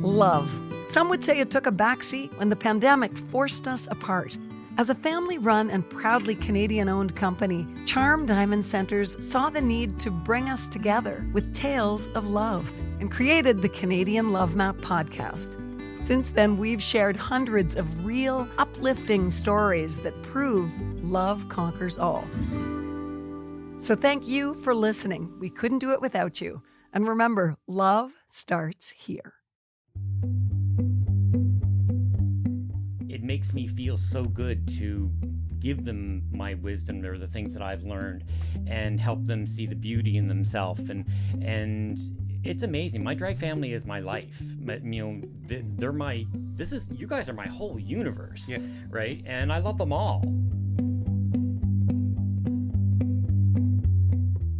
Love. Some would say it took a backseat when the pandemic forced us apart. As a family-run and proudly Canadian-owned company, Charm Diamond Centers saw the need to bring us together with tales of love and created the Canadian Love Map podcast. Since then, we've shared hundreds of real, uplifting stories that prove love conquers all. So thank you for listening. We couldn't do it without you. And remember, love starts here. It makes me feel so good to give them my wisdom or the things that I've learned and help them see the beauty in themselves. And it's amazing. My drag family is my life. But, you know, you guys are my whole universe, right? And I love them all.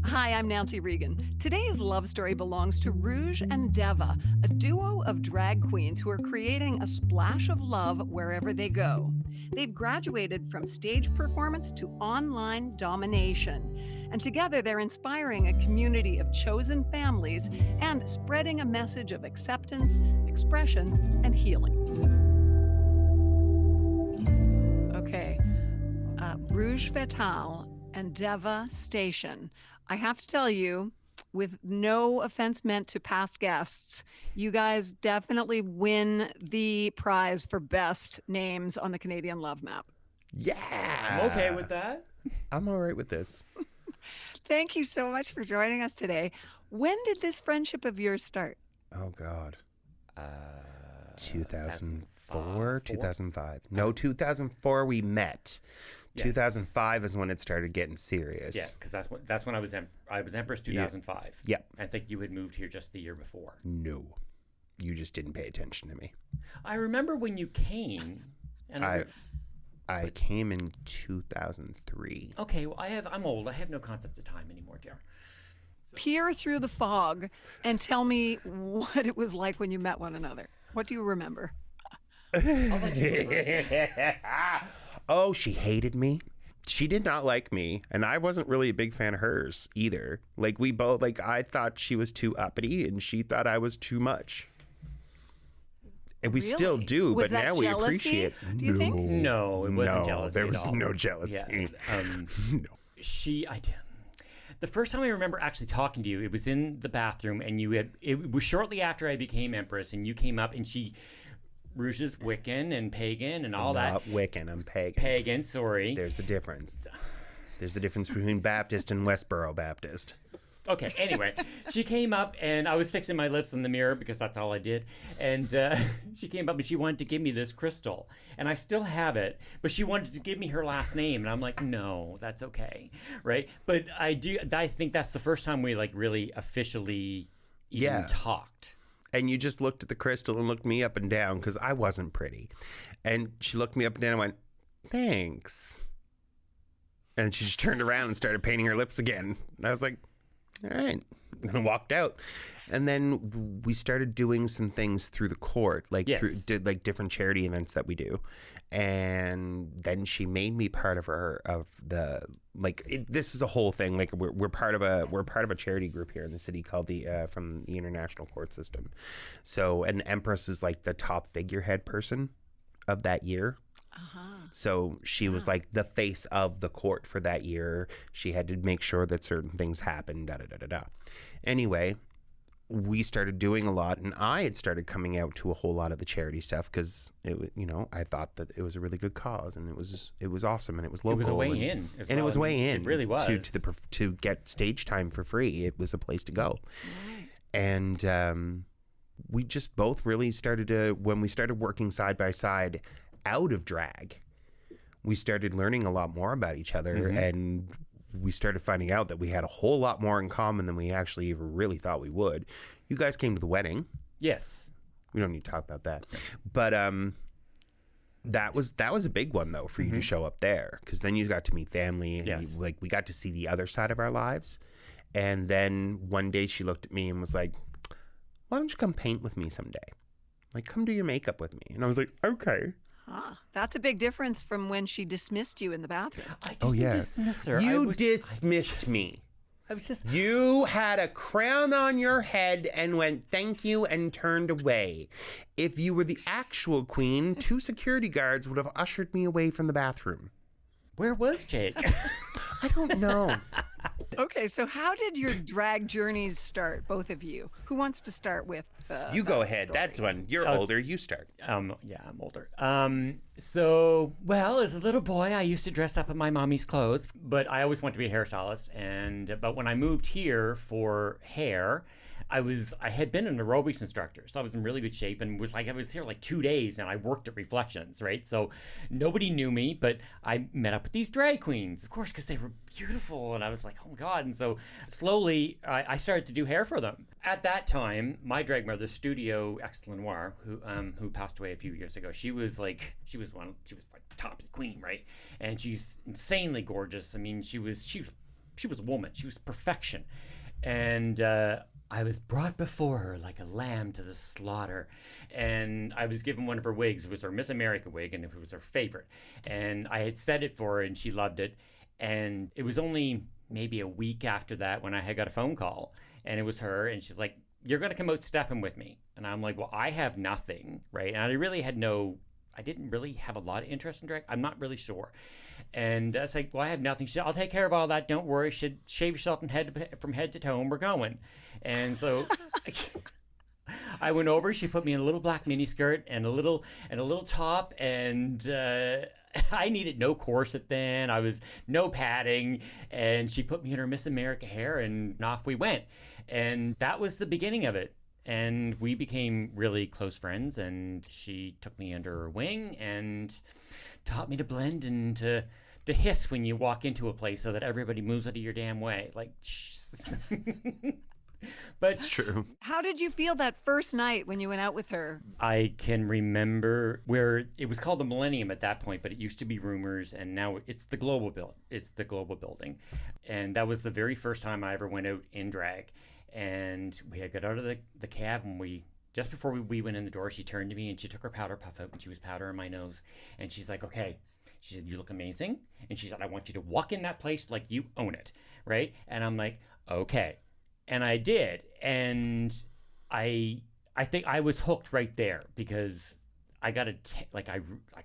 Hi, I'm Nancy Regan. Today's love story belongs to Rouge and Deva, a duo of drag queens who are creating a splash of love wherever they go. They've graduated from stage performance to online domination. And together they're inspiring a community of chosen families and spreading a message of acceptance, expression, and healing. Okay, Rouge Fatale and Deva Station. I have to tell you, with no offense meant to past guests, you guys definitely win the prize for best names on the Canadian Love Map. Yeah. I'm okay with that. I'm all right with this. Thank you so much for joining us today. When did this friendship of yours start? Oh, God. 2004, 2005. No, 2004 we met. Yes. 2005 is when it started getting serious. Yeah, because that's when I was Empress 2005. Yeah. I think you had moved here just the year before. No, you just didn't pay attention to me. I remember when you came. And I came in 2003. Okay, well, I'm old. I have no concept of time anymore, dear. Peer through the fog and tell me what it was like when you met one another. What do you remember? I'll let you first. Oh, she hated me. She did not like me, and I wasn't really a big fan of hers either. Like, we both, I thought she was too uppity, and she thought I was too much. And we still do, but now we appreciate. Do you think? No, it wasn't jealousy. There was no jealousy. Yeah, No. The first time I remember actually talking to you, it was in the bathroom, and it was shortly after I became Empress, and you came up, and Rouge is Wiccan and pagan and all that. Not Wiccan, I'm pagan. Pagan, sorry. There's a difference. There's a difference between Baptist and Westboro Baptist. Okay, anyway, she came up, and I was fixing my lips in the mirror because that's all I did. And she came up, and she wanted to give me this crystal. And I still have it, but she wanted to give me her last name. And I'm like, no, that's okay, right? But I think that's the first time we, really officially even talked. And you just looked at the crystal and looked me up and down because I wasn't pretty. And she looked me up and down and went, thanks. And she just turned around and started painting her lips again. And I was like, all right. And I walked out. And then we started doing some things through the court, through different charity events that we do. And then she made me part of this is a whole thing. We're part of a charity group here in the city called from the International Court System. So an Empress is the top figurehead person of that year. Uh-huh. So she was the face of the court for that year. She had to make sure that certain things happened. Anyway, we started doing a lot, and I had started coming out to a whole lot of the charity stuff because I thought that it was a really good cause, and it was awesome, and it was local. It was a way in, it was a way in. It really was to get stage time for free. It was a place to go, and we just both really started to, when we started working side by side out of drag, we started learning a lot more about each other, and we started finding out that we had a whole lot more in common than we actually even really thought we would. You guys came to the wedding. Yes. We don't need to talk about that. But that was a big one, though, for you to show up there, because then you got to meet family, and we got to see the other side of our lives. And then one day she looked at me and was like, why don't you come paint with me someday? Come do your makeup with me. And I was like, okay. That's a big difference from when she dismissed you in the bathroom. I didn't dismiss her. You dismissed me. I was just... You had a crown on your head and went thank you and turned away. If you were the actual queen, 2 security guards would have ushered me away from the bathroom. Where was Jake? I don't know. Okay, so how did your drag journeys start, both of you? Who wants to start with You go ahead. story? That's one. You're older. You start. Yeah, I'm older. So, well, as a little boy, I used to dress up in my mommy's clothes, but I always wanted to be a hairstylist. But when I moved here for hair, I had been an aerobics instructor, so I was in really good shape and I was here like 2 days and I worked at Reflections, right? So nobody knew me, but I met up with these drag queens, of course, because they were beautiful. And I was like, oh my God. And so slowly I started to do hair for them. At that time, my drag mother, Studio X Lenoir, who passed away a few years ago, she was like top queen, right? And she's insanely gorgeous. I mean, she was a woman. She was perfection. And I was brought before her like a lamb to the slaughter, and I was given one of her wigs. It was her Miss America wig, and it was her favorite. And I had set it for her, and she loved it. And it was only maybe a week after that when I had got a phone call, and it was her, and she's like, "You're going to come out stepping with me." And I'm like, well, I have nothing, right? And I didn't really have a lot of interest in drag. I'm not really sure. And I was like, well, I have nothing. She said, I'll take care of all that. Don't worry. Should shave yourself from head to toe and we're going. And so I went over. She put me in a little black mini skirt and a little top. And I needed no corset then. I was no padding. And she put me in her Miss America hair and off we went. And that was the beginning of it. And we became really close friends, and she took me under her wing and taught me to blend and to hiss when you walk into a place so that everybody moves out of your damn way. Like, but It's true. How did you feel that first night when you went out with her? I can remember where it was called the Millennium at that point, but it used to be Rumors, and now it's the Global Building. And that was the very first time I ever went out in drag. And we had got out of the cab, and just before we went in the door, she turned to me and she took her powder puff out and she was powdering my nose. And she's like, okay. She said, you look amazing. And she said, I want you to walk in that place like you own it, right? And I'm like, okay. And I did. And I think I was hooked right there because I got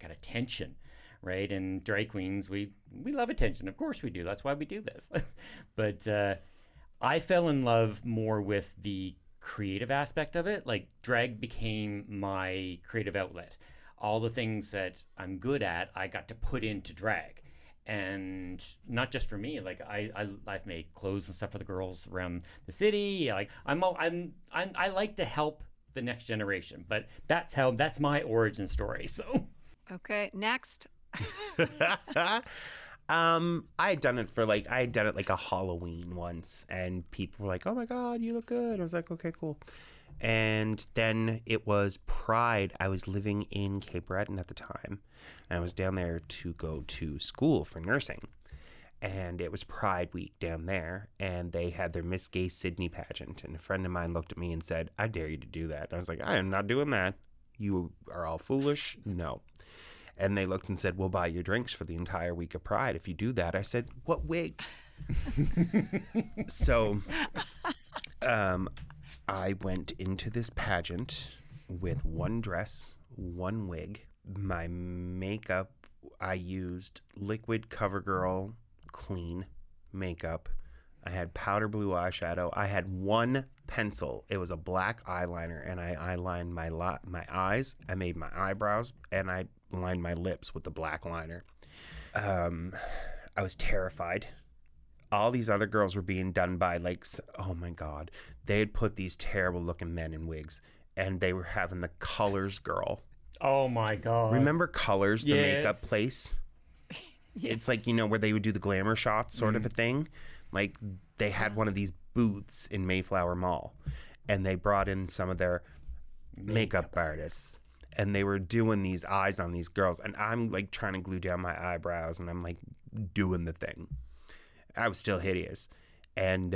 attention, right? And drag queens, we love attention. Of course we do. That's why we do this. But I fell in love more with the creative aspect of it. Like, drag became my creative outlet. All the things that I'm good at, I got to put into drag. And not just for me, like I've made clothes and stuff for the girls around the city. Like I like to help the next generation, but that's my origin story. So Okay, next. I had done it like a Halloween once, and people were like, "Oh my God, you look good." I was like, "Okay, cool." And then it was Pride. I was living in Cape Breton at the time, and I was down there to go to school for nursing. And it was Pride week down there, and they had their Miss Gay Sydney pageant. And a friend of mine looked at me and said, "I dare you to do that." And I was like, "I am not doing that. You are all foolish. No." And they looked and said, "We'll buy you drinks for the entire week of Pride if you do that." I said, "What wig?" So I went into this pageant with one dress, one wig. My makeup, I used Liquid CoverGirl Clean makeup. I had powder blue eyeshadow. I had one pencil. It was a black eyeliner, and I eyelined my eyes. I made my eyebrows, and I lined my lips with the black liner. I was terrified. All these other girls were being done by, like, oh my God, they had put these terrible looking men in wigs, and they were having the Colors girl. Oh my God. Remember Colors, the Yes. makeup place? Yes. It's like, where they would do the glamour shots sort of a thing. Like, they had one of these booths in Mayflower Mall, and they brought in some of their makeup artists, and they were doing these eyes on these girls, and I'm like trying to glue down my eyebrows, and I'm like doing the thing. I was still hideous. And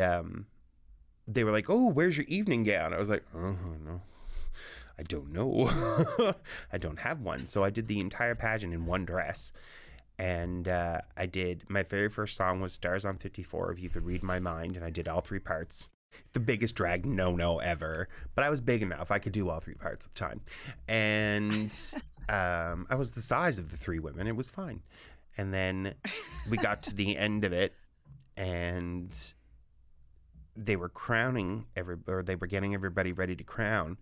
they were like, "Oh, where's your evening gown?" I was like, "Oh, no, I don't know. I don't have one." So I did the entire pageant in one dress. And I did, my very first song was Stars on 54, If You Could Read My Mind, and I did all 3 parts. The biggest drag no ever, but I was big enough. I could do all 3 parts at the time. And I was the size of the 3 women. It was fine. And then we got to the end of it, and they were crowning they were getting everybody ready to crown.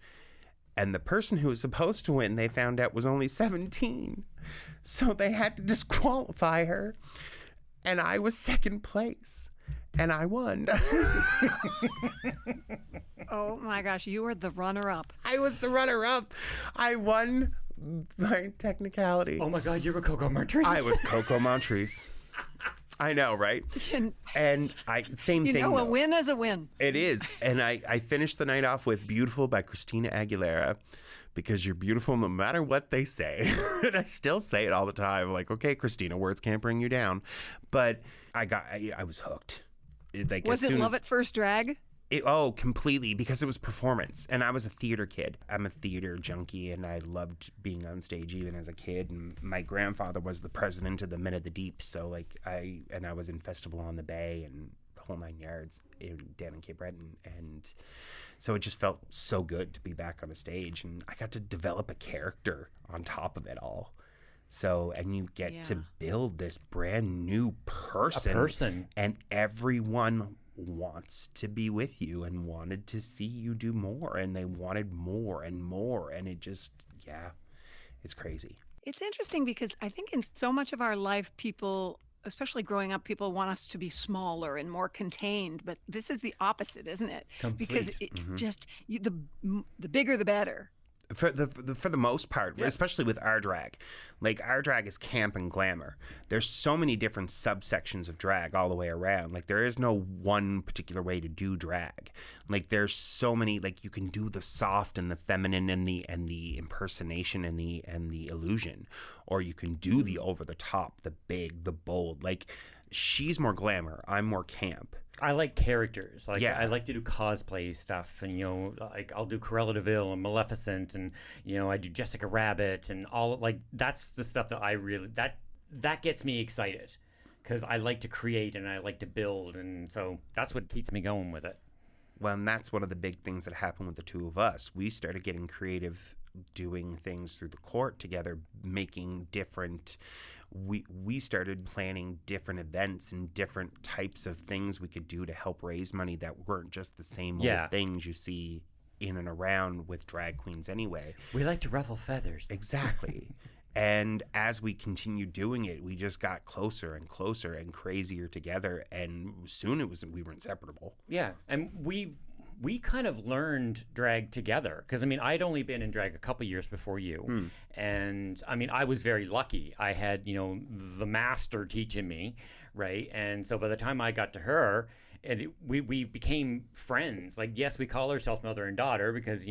And the person who was supposed to win, they found out, was only 17. So they had to disqualify her. And I was second place. And I won. Oh my gosh, you were the runner-up. I was the runner-up. I won by technicality. Oh my God, you were Coco Montrese. I was Coco Montrese. I know, right? And same thing. A win is a win. It is. And I finished the night off with Beautiful by Christina Aguilera, because you're beautiful no matter what they say. And I still say it all the time. Like, okay, Christina, words can't bring you down. But I was hooked. Was it love at first drag? Completely, because it was performance. And I was a theater kid. I'm a theater junkie, and I loved being on stage even as a kid. And my grandfather was the president of the Men of the Deep. So I was in Festival on the Bay and the whole 9 yards down in Cape Breton. And so it just felt so good to be back on a stage. And I got to develop a character on top of it all. So, and you get to build this brand new person. And everyone wants to be with you and wanted to see you do more, and they wanted more and more, and it just it's crazy. It's interesting because I think in so much of our life, people, especially growing up, people want us to be smaller and more contained, but this is the opposite, isn't it? Complete. Because it the bigger the better. For the most part, especially with our drag. Like, our drag is camp and glamour. There's so many different subsections of drag all the way around. Like, there is no one particular way to do drag. Like, there's so many, like, you can do the soft and the feminine and the impersonation and the illusion, or you can do the over the top, the big, the bold. Like, she's more glamour, I'm more camp. I like characters. I like to do cosplay stuff, and I'll do Cruella de Vil and Maleficent, and I do Jessica Rabbit, and all that's the stuff that I really that gets me excited, because I like to create and I like to build, and so that's what keeps me going with it. Well, and that's one of the big things that happened with the two of us. We started getting creative, doing things through the court together, making different. We started planning different events and different types of things we could do to help raise money that weren't just the same old things you see in and around with drag queens anyway. We like to ruffle feathers. Exactly. And as we continued doing it, we just got closer and closer and crazier together, and soon we were inseparable. Yeah, and we kind of learned drag together, because I'd only been in drag a couple years before you, and I was very lucky. I had the master teaching me, right? And so by the time I got to her, and we became friends. Like, yes, we call ourselves mother and daughter because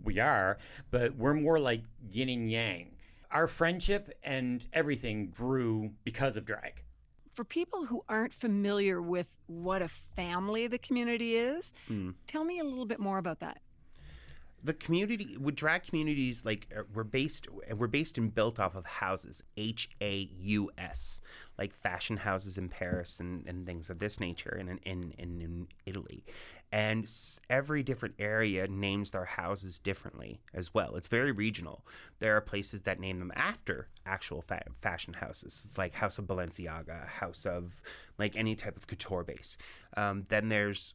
we are, but we're more like yin and yang. Our friendship and everything grew because of drag. For people who aren't familiar with what a family the community is, tell me a little bit more about that. The community, with drag communities, we're based and built off of houses, HAUS, like fashion houses in Paris and things of this nature, and in Italy. And every different area names their houses differently as well. It's very regional. There are places that name them after actual fashion houses. It's like House of Balenciaga, House of any type of couture base. Then there's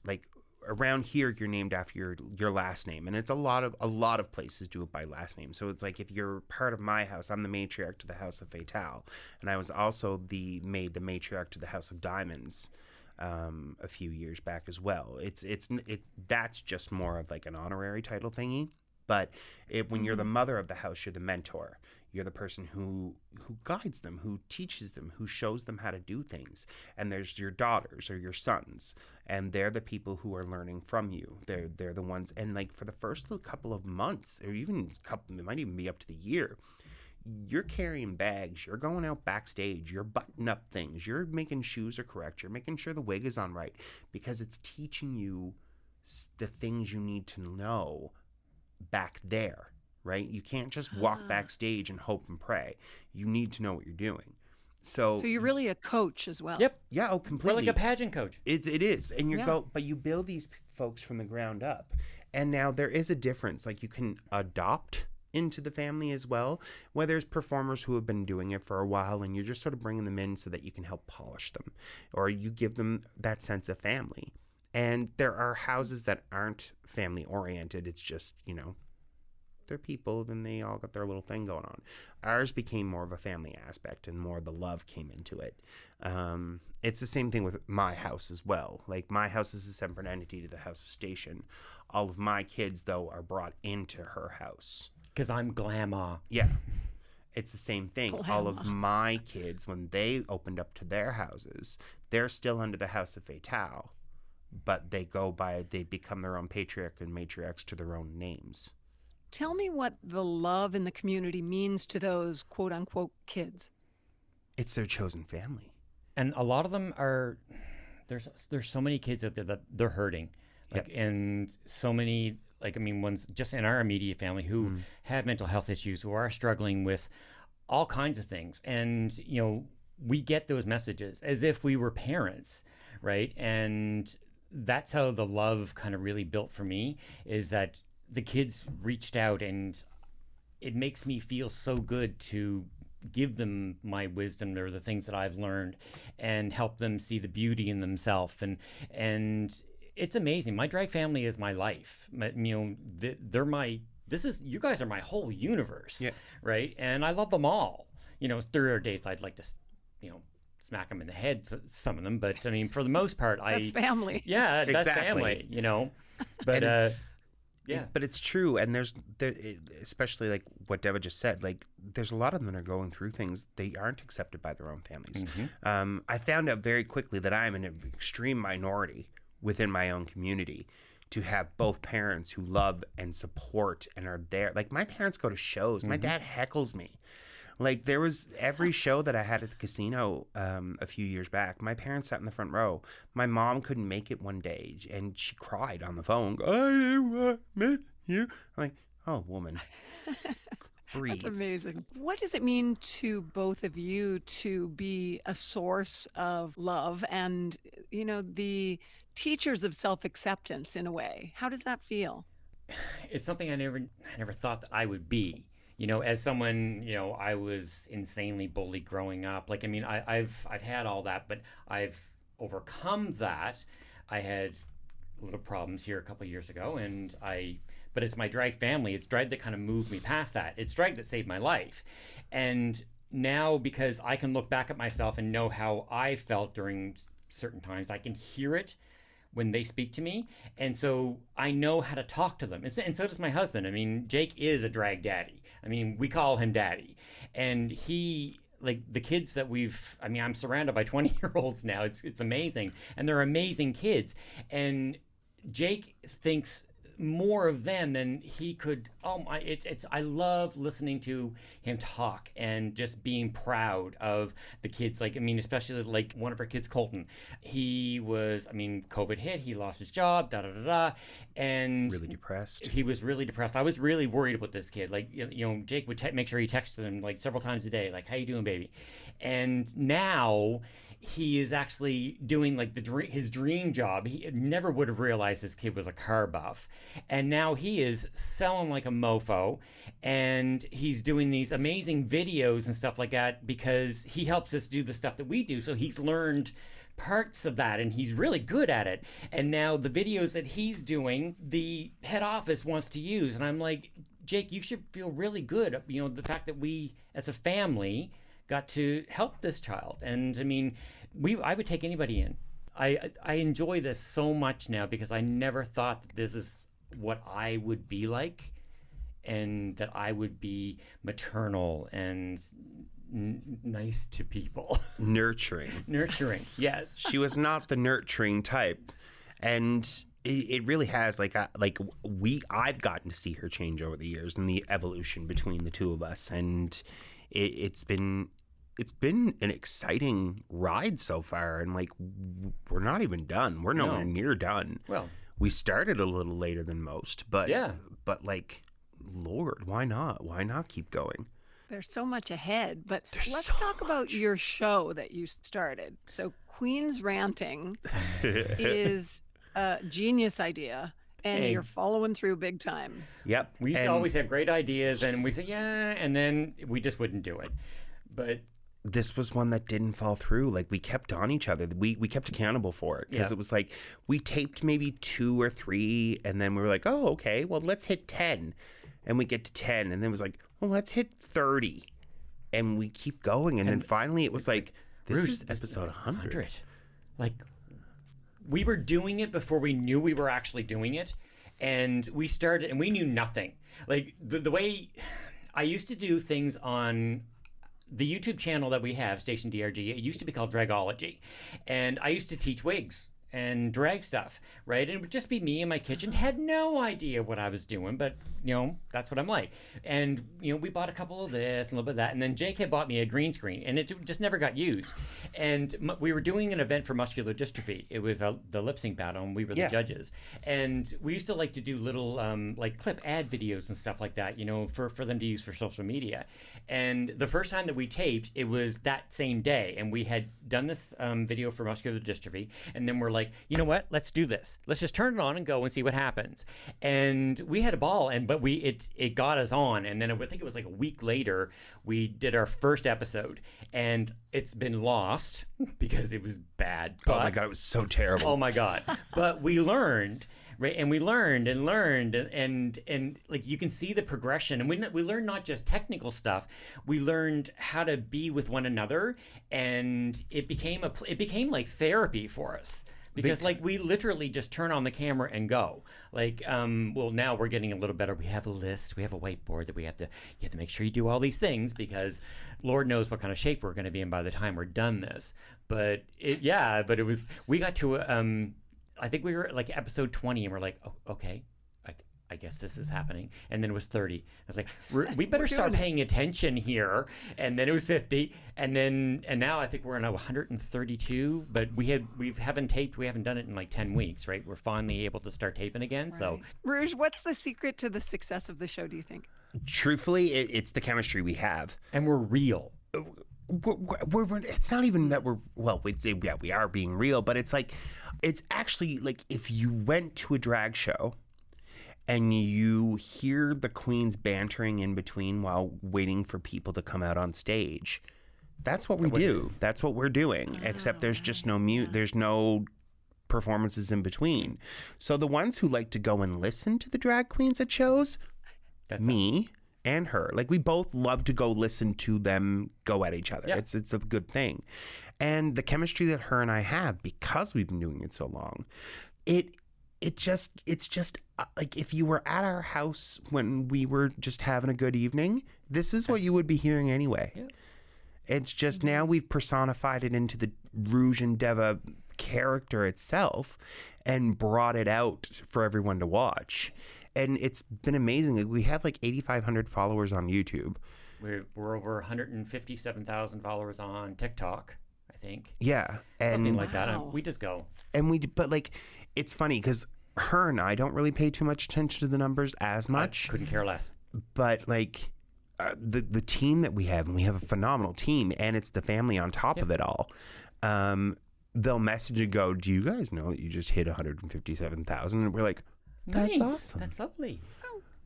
around here you're named after your last name, and it's a lot of places do it by last name. So it's like, if you're part of my house, I'm the matriarch to the House of Fatale, and I was also the matriarch to the House of Diamonds a few years back as well. That's just more of an honorary title thingy. But when you're the mother of the house, you're the mentor. You're the person who guides them, who teaches them, who shows them how to do things. And there's your daughters or your sons, and they're the people who are learning from you. They're the ones, and for the first couple of months, or even it might even be up to the year, you're carrying bags, you're going out backstage, you're buttoning up things, you're making shoes are correct, you're making sure the wig is on right, because it's teaching you the things you need to know back there, right? You can't just walk backstage and hope and pray. You need to know what you're doing. So you're really a coach as well. Yep. yeah, oh, We're completely. like a pageant coach. It is, and Yeah. but you build these folks from the ground up, and now there is a difference. Like you can adopt into the family as well, where there's performers who have been doing it for a while, and you're just sort of bringing them in so that you can help polish them, or you give them that sense of family. And there are houses that aren't family oriented. It's just, they're people, then they all got their little thing going on. Ours became more of a family aspect, and more the love came into it. It's the same thing with my house as well. Like, my house is a separate entity to the House of Station. All of my kids, though, are brought into her house. Because I'm Glama. Yeah. It's the same thing. All of my kids, when they opened up to their houses, they're still under the House of Fatale, but they become their own patriarch and matriarchs to their own names. Tell me what the love in the community means to those quote unquote kids. It's their chosen family. And a lot of them are, there's so many kids out there that they're hurting. Like, and so many, ones just in our immediate family who have mental health issues, who are struggling with all kinds of things. And, we get those messages as if we were parents, right? And that's how the love kind of really built for me, is that the kids reached out, and it makes me feel so good to give them my wisdom or the things that I've learned and help them see the beauty in themselves. And it's amazing. My drag family is my life. You guys are my whole universe, right? And I love them all. There are days I'd like to, smack them in the head, some of them, but I mean, for the most part, That's family. Yeah, that's Exactly. family, but yeah. But it's true, and especially like what Deva just said, like there's a lot of them that are going through things they aren't accepted by their own families. I found out very quickly that I'm an extreme minority within my own community to have both parents who love and support and are there. Like, my parents go to shows. My dad heckles me. Like, there was every show that I had at the casino a few years back, my parents sat in the front row. My mom couldn't make it one day, and she cried on the phone. I miss you. I'm like, oh, woman, breathe. That's amazing. What does it mean to both of you to be a source of love and, the teachers of self-acceptance in a way? How does that feel? It's something I never thought that I would be. As someone, I was insanely bullied growing up. Like, I mean, I've had all that, but I've overcome that. I had little problems here a couple of years ago, but it's my drag family. It's drag that kind of moved me past that. It's drag that saved my life. And now, because I can look back at myself and know how I felt during certain times, I can hear it when they speak to me, and so I know how to talk to them. And so does my husband. I mean, Jake is a drag daddy. I mean, we call him daddy. And he, like, the kids that I'm surrounded by 20-year-olds now. It's amazing. And they're amazing kids. And Jake thinks more of them than he could. I love listening to him talk and just being proud of the kids. Like, I mean, especially like one of our kids, Colton. He was, COVID hit, he lost his job, and Really depressed. He was really depressed. I was really worried about this kid. Like, Jake would make sure he texted him like several times a day, like, how you doing, baby? And now he is actually doing like his dream job. He never would have realized this kid was a car buff. And now he is selling like a mofo, and he's doing these amazing videos and stuff like that because he helps us do the stuff that we do. So he's learned parts of that, and he's really good at it. And now the videos that he's doing, the head office wants to use. And I'm like, Jake, you should feel really good. The fact that we as a family got to help this child. And I mean, I would take anybody in. I enjoy this so much now because I never thought that this is what I would be like, and that I would be maternal and nice to people. Nurturing. Nurturing, yes. She was not the nurturing type. And it really has, I've gotten to see her change over the years and the evolution between the two of us. And it's been an exciting ride so far, and we're not even done. We're nowhere near done. Well, we started a little later than most, but yeah. But Lord, why not? Why not keep going? There's so much ahead, but There's let's so talk about your show that you started. So Queen's Ranting is a genius idea, and you're Thanks. following through big time. Yep. We used to always have great ideas, and we say, yeah, and then we just wouldn't do it. But this was one that didn't fall through. Like, we kept on each other. We kept accountable for it, because Yeah. it was like we taped maybe 2 or 3, and then we were like, oh, okay, well, let's hit 10. And we get to 10, and then it was like, well, let's hit 30. And we keep going. And then finally it was like, this Rouge, is episode 100. Like, we were doing it before we knew we were actually doing it. And we started, and we knew nothing. Like, the way I used to do things on the YouTube channel that we have, StationDRG, it used to be called Dragology. And I used to teach wigs and drag stuff, right? And it would just be me in my kitchen, had no idea what I was doing, but, you know, that's what I'm like. And, you know, we bought a couple of this and a little bit of that, and then Jake had bought me a green screen, and it just never got used. And we were doing an event for muscular dystrophy. It was the lip sync battle, and we were the judges. And we used to like to do little, like, clip ad videos and stuff like that, you know, for them to use for social media. And the first time that we taped, it was that same day, and we had done this video for muscular dystrophy, and then we're like, you know what? Let's do this. Let's just turn it on and go and see what happens. And we had a ball, but it got us on. And then I think it was like a week later, we did our first episode, and it's been lost because it was bad. Oh my God, it was so terrible. Oh my God. But we learned. Right, and we learned and like, you can see the progression, and we learned not just technical stuff, we learned how to be with one another, and it became like therapy for us. Because, like, we literally just turn on the camera and go. Like, well, now we're getting a little better. We have a list. We have a whiteboard that you have to make sure you do all these things, because Lord knows what kind of shape we're going to be in by the time we're done this. But we got to, I think we were like episode 20, and we're like, oh, okay, I guess this is happening. And then it was 30. I was like, we better start paying attention here. And then it was 50. And now I think we're on 132. But we haven't done it in like 10 weeks, right? We're finally able to start taping again. Right. So, Rouge, what's the secret to the success of the show, do you think? Truthfully, it's the chemistry we have. And we're real. It's not even that we are being real, but it's like, it's actually like, if you went to a drag show and you hear the queens bantering in between while waiting for people to come out on stage, that's what we do. That's what we're doing. Except there's just no there's no performances in between. So the ones who like to go and listen to the drag queens at shows, me and her, like, we both love to go listen to them go at each other. Yeah. It's a good thing. And the chemistry that her and I have, because we've been doing it so long, it's just like, if you were at our house when we were just having a good evening, this is what you would be hearing anyway. Yeah. It's just, now we've personified it into the Rouge and Deva character itself and brought it out for everyone to watch. And it's been amazing. Like, we have like 8,500 followers on YouTube. We're over 157,000 followers on TikTok, I think. Yeah. And something like that. We just go. But like, it's funny because her and I don't really pay too much attention to the numbers as much. I couldn't care less. But like, the team that we have, and we have a phenomenal team, and it's the family on top of it all. They'll message and go, do you guys know that you just hit 157,000? And we're like, that's awesome. That's lovely.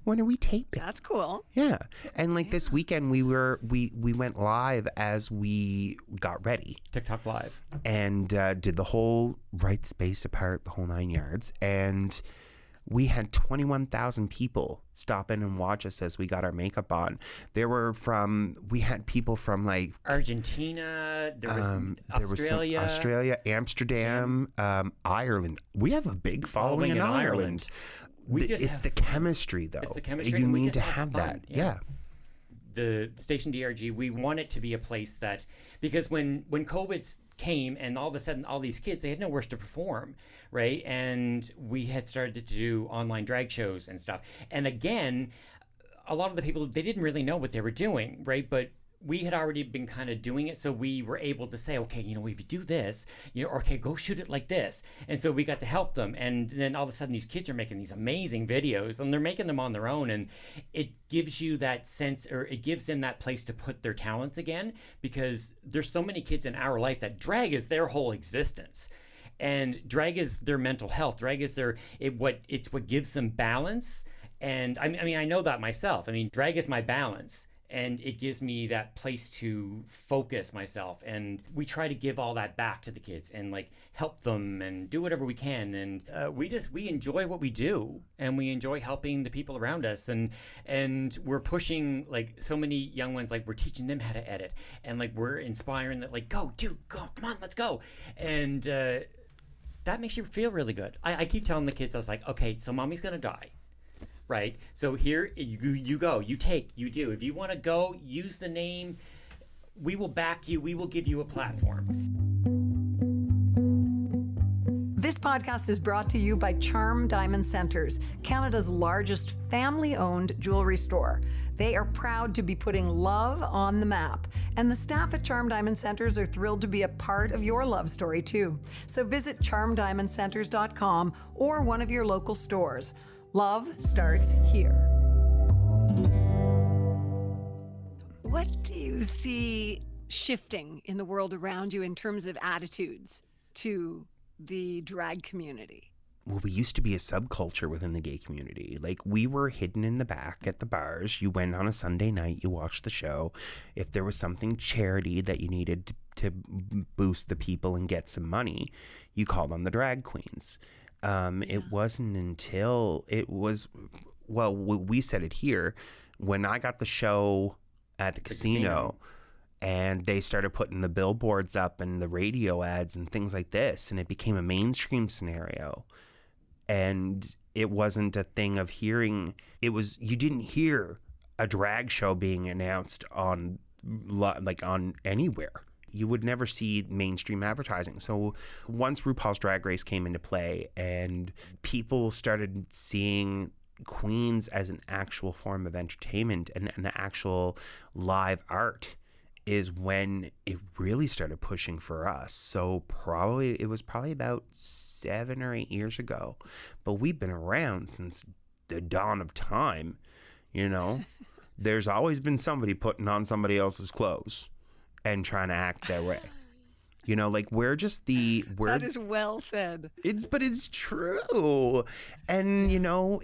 When are we taping? That's cool. Yeah. And like this weekend we went live as we got ready. TikTok live. And did the whole right space apart, the whole 9 yards. And we had 21,000 people stop in and watch us as we got our makeup on. We had people from like Argentina, there was Australia, Amsterdam, Ireland. We have a big following in Ireland. It's the chemistry, though. It's the chemistry. You need to have that. Yeah. The StationDRG, we want it to be a place that, because when COVID came and all of a sudden all these kids, they had nowhere to perform, right? And we had started to do online drag shows and stuff. And again, a lot of the people, they didn't really know what they were doing, right? But we had already been kind of doing it, so we were able to say, okay, if you do this, okay, go shoot it like this. And so we got to help them. And then all of a sudden these kids are making these amazing videos, and they're making them on their own. And it gives you that sense, or it gives them that place to put their talents again, because there's so many kids in our life that drag is their whole existence. And drag is their mental health. Drag is it's what gives them balance. And I mean, I know that myself. I mean, drag is my balance, and it gives me that place to focus myself. And we try to give all that back to the kids and like help them and do whatever we can. And we enjoy what we do, and we enjoy helping the people around us. And we're pushing like so many young ones, like we're teaching them how to edit, and like we're inspiring that, like, go, dude, go, come on, let's go. And that makes you feel really good. I keep telling the kids, I was like, okay, so mommy's gonna die. Right. So here you go, you do. If you want to go, use the name. We will back you. We will give you a platform. This podcast is brought to you by Charm Diamond Centers, Canada's largest family-owned jewelry store. They are proud to be putting love on the map, and the staff at Charm Diamond Centers are thrilled to be a part of your love story too. So visit charmdiamondcenters.com or one of your local stores. Love starts here. What do you see shifting in the world around you in terms of attitudes to the drag community? Well, we used to be a subculture within the gay community. Like, we were hidden in the back at the bars. You went on a Sunday night, you watched the show. If there was something charity that you needed to boost the people and get some money, you called on the drag queens. It wasn't until we said it here, when I got the show at the casino and they started putting the billboards up and the radio ads and things like this, and it became a mainstream scenario. And it wasn't a thing of hearing, you didn't hear a drag show being announced on anywhere. You would never see mainstream advertising. So once RuPaul's Drag Race came into play and people started seeing queens as an actual form of entertainment and an actual live art, is when it really started pushing for us. So it was probably about 7 or 8 years ago. But we've been around since the dawn of time, There's always been somebody putting on somebody else's clothes and trying to act their way. That is well said. But it's true. And,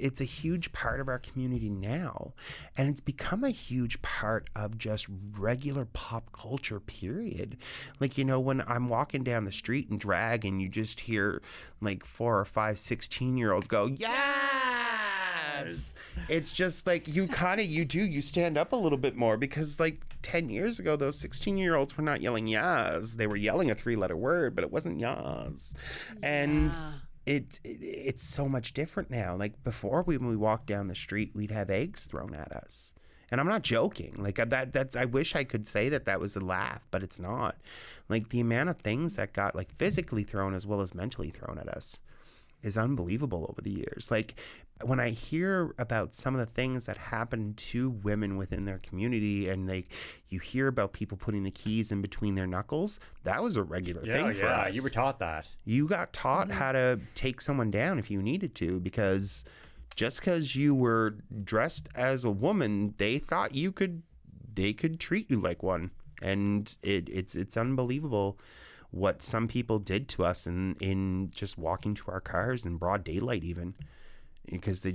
it's a huge part of our community now. And it's become a huge part of just regular pop culture, period. When I'm walking down the street in drag and you just hear 4 or 5 16-year-olds go, yes! It's just you stand up a little bit more, because 10 years ago, those 16-year-olds were not yelling yas. They were yelling a 3-letter word, but it wasn't yas. And it's so much different now. Before, when we walked down the street, we'd have eggs thrown at us. And I'm not joking. I wish I could say that was a laugh, but it's not. The amount of things that got physically thrown as well as mentally thrown at us is unbelievable over the years. When I hear about some of the things that happen to women within their community, and you hear about people putting the keys in between their knuckles, that was a regular thing for us. You were taught that. You got taught how to take someone down if you needed to, because just because you were dressed as a woman, they thought they could treat you like one. And it's unbelievable what some people did to us in just walking to our cars in broad daylight, even, because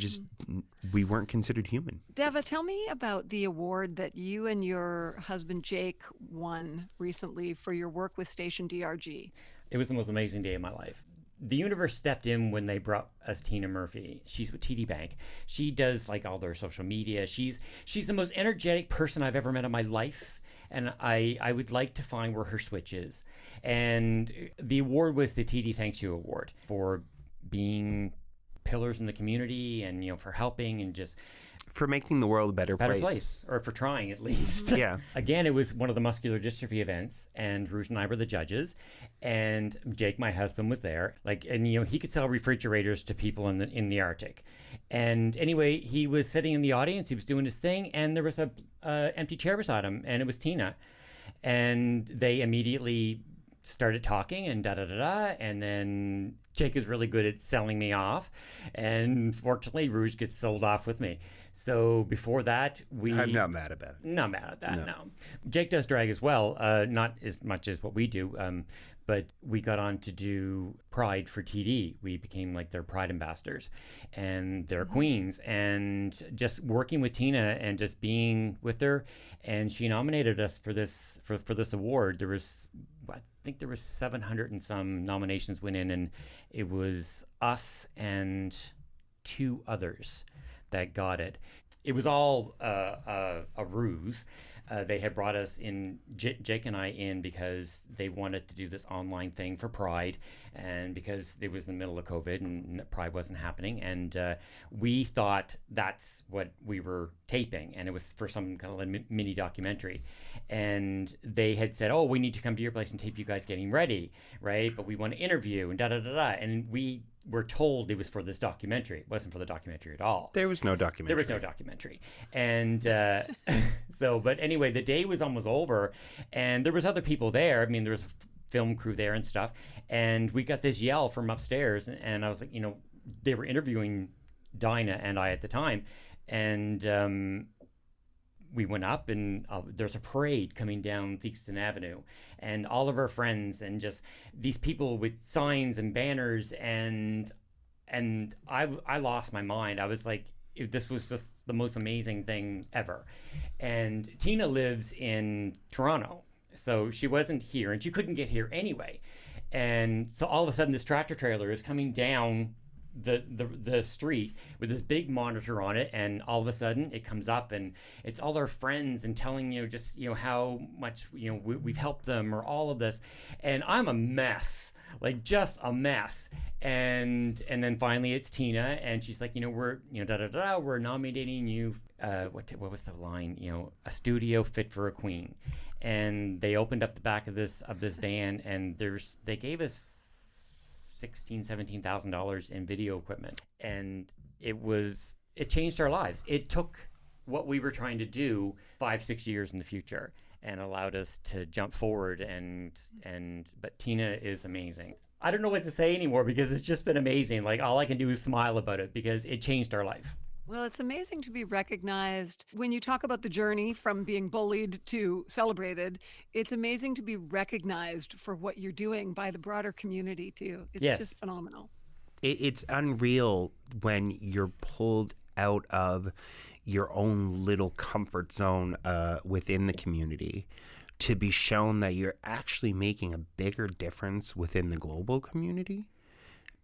we weren't considered human. Deva, tell me about the award that you and your husband Jake won recently for your work with StationDRG. It was the most amazing day of my life. The universe stepped in when they brought us Tina Murphy. She's with TD Bank. She does all their social media. She's the most energetic person I've ever met in my life. And I would like to find where her switch is. And the award was the TD Thanks You Award for being pillars in the community, and for helping, and just for making the world a better place. Or for trying at least. Yeah. Again, it was one of the muscular dystrophy events, and Rouge and I were the judges, and Jake, my husband, was there. And he could sell refrigerators to people in the Arctic. And anyway, he was sitting in the audience, he was doing his thing, and there was a empty chair beside him, and it was Tina. And they immediately started talking and and then Jake is really good at selling me off, and fortunately Rouge gets sold off with me. So before that, I'm not mad about it. Not mad at that, no. Jake does drag as well, not as much as what we do, but we got on to do Pride for TD. We became like their Pride ambassadors and their queens, and just working with Tina and just being with her, and she nominated us for this award. There was, I think there was 700 and some nominations went in, and it was us and 2 others that got it. It was all a ruse. They had brought us in, Jake and I in, because they wanted to do this online thing for Pride, and because it was in the middle of COVID and Pride wasn't happening, and we thought that's what we were taping, and it was for some kind of mini documentary. And they had said, oh, we need to come to your place and tape you guys getting ready, right? But we want to interview and and we were told it was for this documentary. It wasn't for the documentary at all. There was no documentary. And but anyway, the day was almost over, and there was other people there. I mean, there was a film crew there and stuff. And we got this yell from upstairs, and I was like, they were interviewing Dinah and I at the time. And we went up, and there's a parade coming down Theakston Avenue, and all of our friends, and just these people with signs and banners, and I lost my mind. I was like, this was just the most amazing thing ever. And Tina lives in Toronto, so she wasn't here, and she couldn't get here anyway. And so all of a sudden, this tractor trailer is coming down the street with this big monitor on it, and all of a sudden it comes up, and it's all our friends and telling how much we've helped them, or all of this. And I'm a mess, like just a mess. And then finally it's Tina, and she's like, we're we're nominating you, what was the line, a studio fit for a queen. And they opened up the back of this van, and they gave us $17,000 in video equipment, and it changed our lives. It took what we were trying to do 5-6 years in the future and allowed us to jump forward, but Tina is amazing. I don't know what to say anymore, because it's just been amazing. Like, all I can do is smile about it, because it changed our life. Well, it's amazing to be recognized. When you talk about the journey from being bullied to celebrated, it's amazing to be recognized for what you're doing by the broader community too. It's just phenomenal. It's unreal when you're pulled out of your own little comfort zone within the community to be shown that you're actually making a bigger difference within the global community,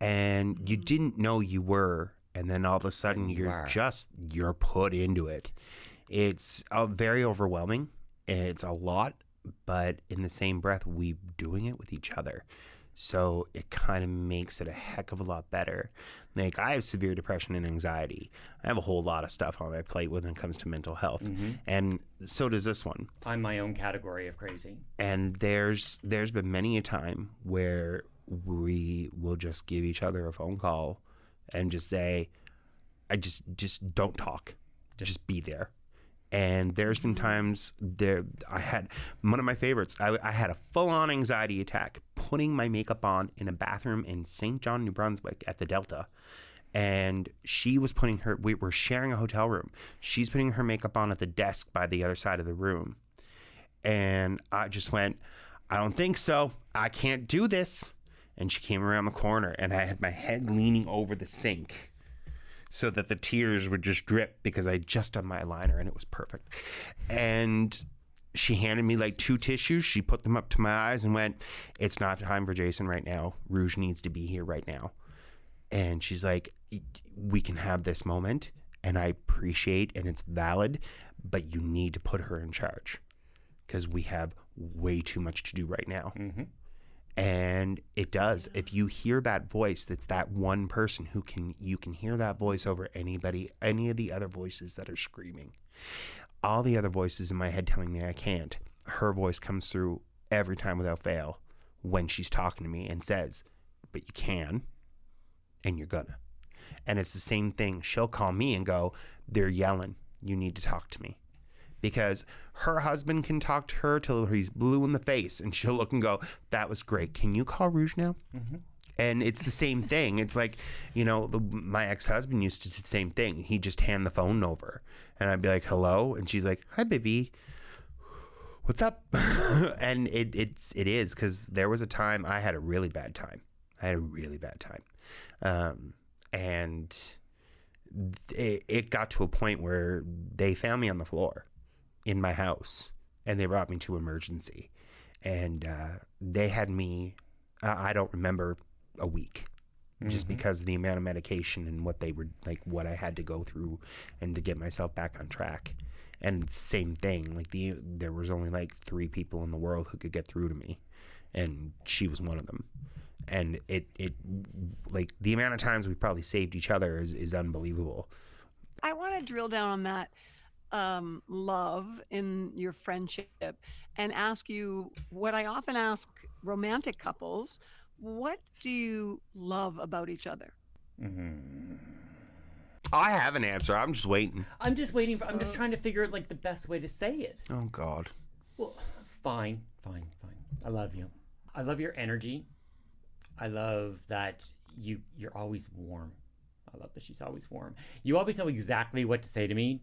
and you didn't know you were. And then all of a sudden you're put into it. It's very overwhelming. It's a lot, but in the same breath, we're doing it with each other. So it kind of makes it a heck of a lot better. Like, I have severe depression and anxiety. I have a whole lot of stuff on my plate when it comes to mental health. Mm-hmm. And so does this one. I'm my own category of crazy. And there's been many a time where we will just give each other a phone call and just say, I just don't talk. Just be there. And there's been times I had one of my favorites. I had a full-on anxiety attack putting my makeup on in a bathroom in St. John, New Brunswick at the Delta. And she was we were sharing a hotel room. She's putting her makeup on at the desk by the other side of the room. And I just went, I don't think so. I can't do this. And she came around the corner, and I had my head leaning over the sink so that the tears would just drip, because I had just done my eyeliner, and it was perfect. And she handed me like 2 tissues. She put them up to my eyes and went, it's not time for Jason right now. Rouge needs to be here right now. And she's like, we can have this moment, and I appreciate, and it's valid, but you need to put her in charge, because we have way too much to do right now. Mm-hmm. And it does. If you hear that voice, that's that one person you can hear that voice over any of the other voices that are screaming. All the other voices in my head telling me I can't. Her voice comes through every time without fail when she's talking to me and says, but you can, and you're gonna. And it's the same thing. She'll call me and go, they're yelling. You need to talk to me. Because her husband can talk to her till he's blue in the face, and she'll look and go, that was great. Can you call Rouge now? Mm-hmm. And it's the same thing. It's like, my ex-husband used to do the same thing. He'd just hand the phone over, and I'd be like, hello? And she's like, hi, baby. What's up? And it is, because there was a time I had a really bad time. And it got to a point where they found me on the floor in my house, and they brought me to emergency, and they had me I don't remember a week, just because of the amount of medication and what they were like, what I had to go through and to get myself back on track. And same thing, like there was only like 3 people in the world who could get through to me, and she was one of them. And it like the amount of times we probably saved each other is unbelievable. I want to drill down on that love in your friendship and ask you what I often ask romantic couples: what do you love about each other? I have an answer. I'm just waiting. I'm just trying to figure out like the best way to say it. Oh God. Well, fine. I love you. I love your energy. I love that you're always warm. I love that she's always warm. You always know exactly what to say to me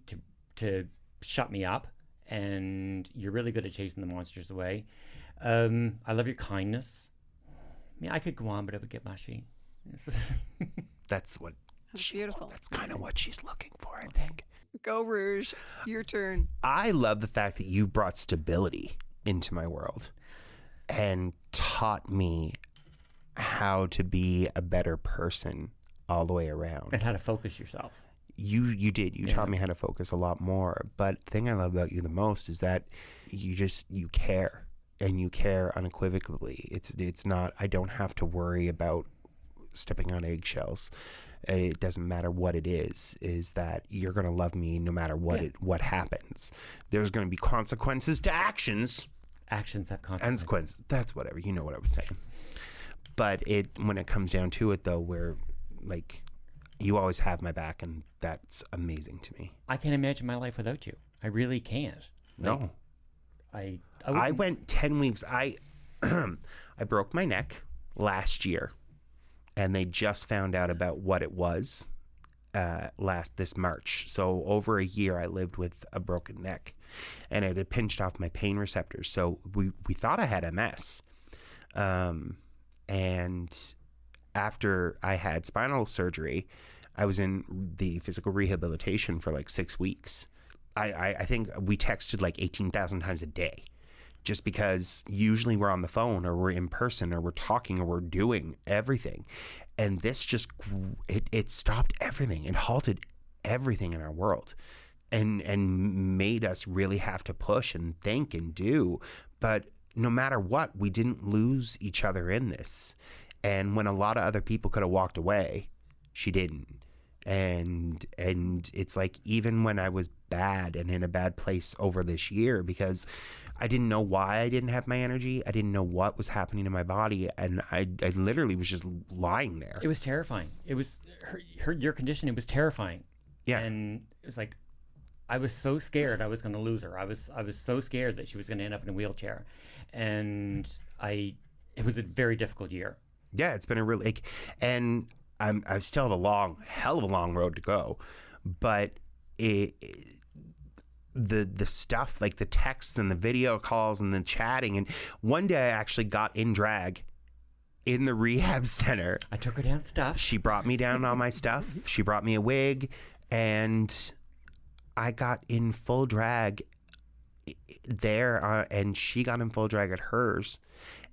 to shut me up, and you're really good at chasing the monsters away. I love your kindness. I mean, I could go on, but it would get mushy. That's beautiful. That's kind of what she's looking for, I think. Go Rouge, your turn. I love the fact that you brought stability into my world and taught me how to be a better person all the way around. And how to focus yourself. You did. You taught me how to focus a lot more. But the thing I love about you the most is that you care, and you care unequivocally. It's not, I don't have to worry about stepping on eggshells. It doesn't matter what it is that you're going to love me no matter what happens. There's going to be consequences to actions. Actions have consequences. That's whatever. You know what I was saying. But when it comes down to it, though, where like you always have my back, and that's amazing to me. I can't imagine my life without you. I really can't. No. I went 10 weeks. I broke my neck last year, and they just found out about what it was this March. So over a year I lived with a broken neck, and it had pinched off my pain receptors. So we thought I had MS. And after I had spinal surgery, I was in the physical rehabilitation for like 6 weeks. I think we texted like 18,000 times a day, just because usually we're on the phone or we're in person or we're talking or we're doing everything. And this just, it stopped everything. It halted everything in our world and made us really have to push and think and do. But no matter what, we didn't lose each other in this. And when a lot of other people could have walked away, she didn't. And it's like, even when I was bad and in a bad place over this year, because I didn't know why I didn't have my energy, I didn't know what was happening to my body, and I literally was just lying there. It was terrifying. It was your condition. It was terrifying. Yeah. And it was like, I was so scared I was going to lose her. I was so scared that she was going to end up in a wheelchair, and it was a very difficult year. Yeah, it's been a really, and I still have a hell of a long road to go, but the stuff, like the texts and the video calls and the chatting, and one day I actually got in drag in the rehab center. I took her down stuff. She brought me down all my stuff. She brought me a wig, and I got in full drag there, and she got in full drag at hers,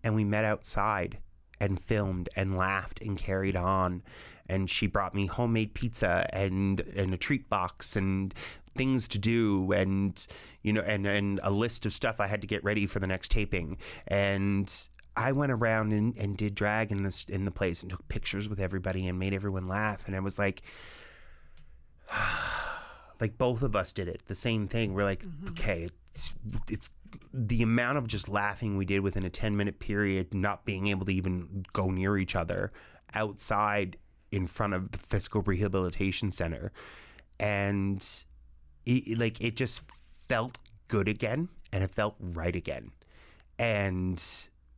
and we met outside and filmed and laughed and carried on. And she brought me homemade pizza and a treat box and things to do, and and a list of stuff I had to get ready for the next taping. And I went around and did drag in the place and took pictures with everybody and made everyone laugh. And I was like both of us did it, the same thing. We're like, okay, it's the amount of just laughing we did within a 10-minute period, not being able to even go near each other outside in front of the physical rehabilitation center. And it just felt good again, and it felt right again. And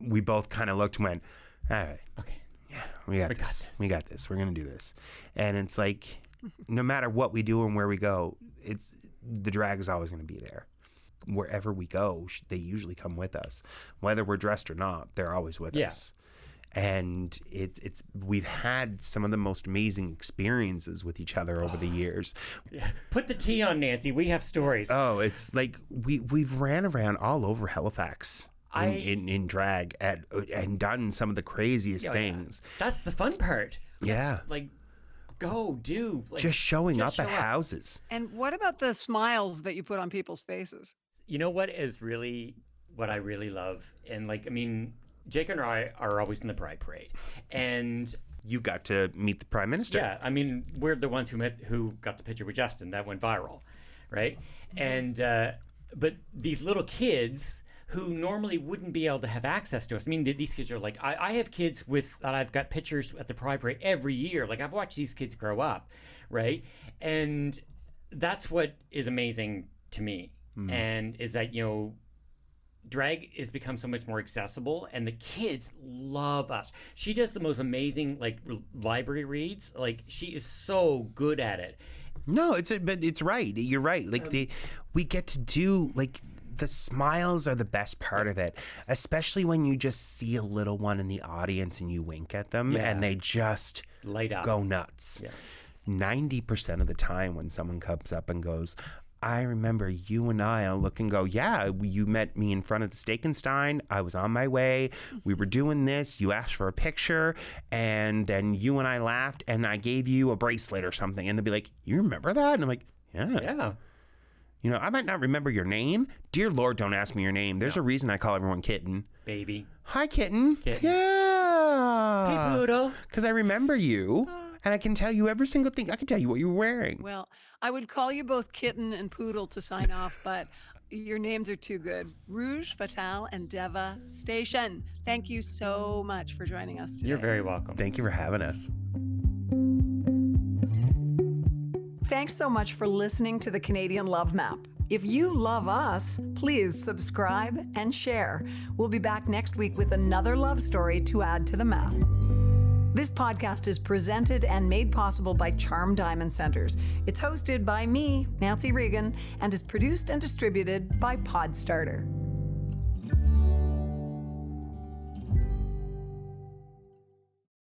we both kind of looked and went, all right, Okay. yeah, we got this. We got this. We're going to do this. And it's like, no matter what we do and where we go, the drag is always going to be there. Wherever we go, they usually come with us. Whether we're dressed or not, they're always with us. And we've had some of the most amazing experiences with each other over the years. Put the tea on, Nancy. We have stories. Oh, it's like we've ran around all over Halifax in drag and done some of the craziest things. That's the fun part. Yeah. Like, go do. Like, just showing up at houses. And what about the smiles that you put on people's faces? You know what is really what I really love? And like, I mean, Jake and I are always in the Pride Parade. And you got to meet the Prime Minister. yeah, I mean, we're the ones who got the picture with Justin. That went viral, right? And but these little kids who normally wouldn't be able to have access to us. I mean, these kids are like, I have kids that I've got pictures at the Pride Parade every year. Like, I've watched these kids grow up, right? And that's what is amazing to me. And is that, drag has become so much more accessible, and the kids love us. She does the most amazing library reads. Like, she is so good at it. No, but it's right. You're right. Like we get to do the smiles are the best part of it, especially when you just see a little one in the audience and you wink at them and they just light up, go nuts. 90% of the time when someone comes up and goes, I remember you and I'll look and go, yeah, you met me in front of the Steak and Stein. I was on my way. We were doing this. You asked for a picture, and then you and I laughed, and I gave you a bracelet or something. And they'll be like, you remember that? And I'm like, yeah. I might not remember your name. Dear Lord, don't ask me your name. There's a reason I call everyone Kitten. Baby. Hi, Kitten. Kitten. Yeah. Hey, Poodle. Because I remember you. And I can tell you every single thing. I can tell you what you were wearing. Well, I would call you both Kitten and Poodle to sign off, but your names are too good. Rouge, Fatal, and Deva Station. Thank you so much for joining us today. You're very welcome. Thank you for having us. Thanks so much for listening to the Canadian Love Map. If you love us, please subscribe and share. We'll be back next week with another love story to add to the map. This podcast is presented and made possible by Charm Diamond Centers. It's hosted by me, Nancy Regan, and is produced and distributed by Podstarter.